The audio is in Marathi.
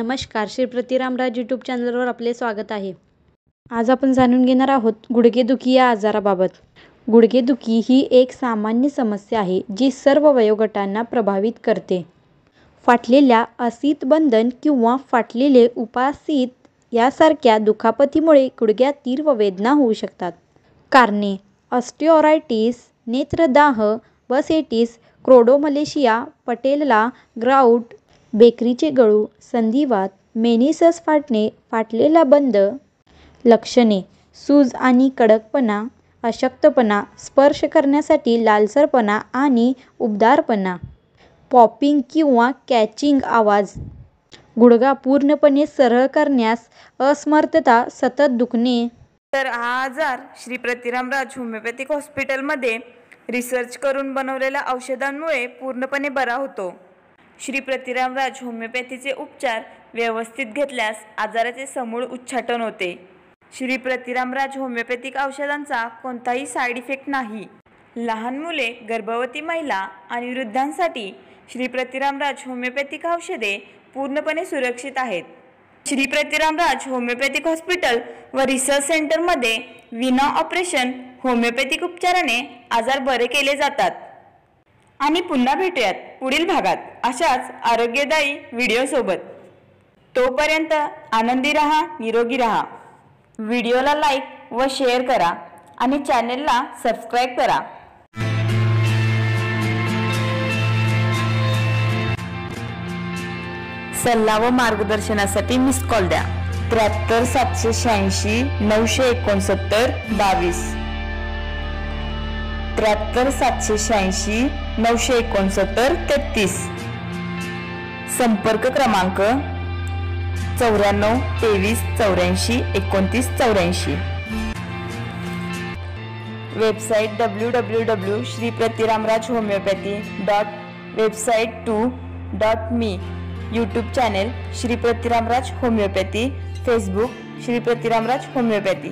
नमस्कार, श्री प्रतिरामराज यूट्यूब चॅनलवर आपले स्वागत आहे। आज आपण जाणून घेणार आहोत गुडघेदुखी या आजाराबाबत। गुडघेदुखी ही एक सामान्य समस्या आहे जी सर्व वयोगटांना प्रभावित करते। फाटलेल्या असितबंधन किंवा फाटलेले उपासित यासारख्या दुखापतीमुळे गुडघ्यात तीव्र वेदना होऊ शकतात। कारणे: ऑस्टिओआर्थरायटिस, नेत्रदाह, बर्सिटिस, क्रोडोमलेशिया, पटेला ग्राउट, बेकरीचे गळू, संधिवात, मेनिसस फाटणे, फाटलेला बंध। लक्षणे: सूज आणि कडकपणा, अशक्तपणा, स्पर्श करण्यासाठी लालसरपणा आणि उबदारपणा, पॉपिंग किंवा कॅचिंग आवाज, गुडघा पूर्णपणे सरळ करण्यास असमर्थता, सतत दुखणे। तर हा आजार श्री प्रतिरामराज होमिओपॅथिक हॉस्पिटलमध्ये रिसर्च करून बनवलेल्या औषधांमुळे पूर्णपणे बरा होतो। श्री प्रतिरामराज होमिओपॅथीचे उपचार व्यवस्थित घेतल्यास आजाराचे समूळ उच्चाटन होते। श्री प्रतिरामराज होमिओपॅथिक औषधांचा कोणताही साईड इफेक्ट नाही। लहान मुले, गर्भवती महिला आणि वृद्धांसाठी श्री प्रतिरामराज होमिओपॅथिक औषधे पूर्णपणे सुरक्षित आहेत। श्री प्रतिरामराज होमिओपॅथिक हॉस्पिटल व रिसर्च सेंटरमध्ये विना ऑपरेशन होमिओपॅथिक उपचाराने आजार बरे केले जातात। आणि पुन्हा भेटूयात पुढील भागात अशाच आरोग्यदायी व्हिडिओ सोबत। तोपर्यंत आनंदी रहा, निरोगी रहा। व्हिडिओला लाईक व शेअर करा आणि चॅनेलला सबस्क्राईब करा। सल्ला व मार्गदर्शनासाठी मिस कॉल द्या 73 786 969 22 73 786 969 33। संपर्क क्रमांक 94 23 84 29 84। Website www.shripratiramrajhomeopathy.website2.me। YouTube channel Shri Pratiramraj homoeopathy. Facebook Shri Pratiramraj homeopathy.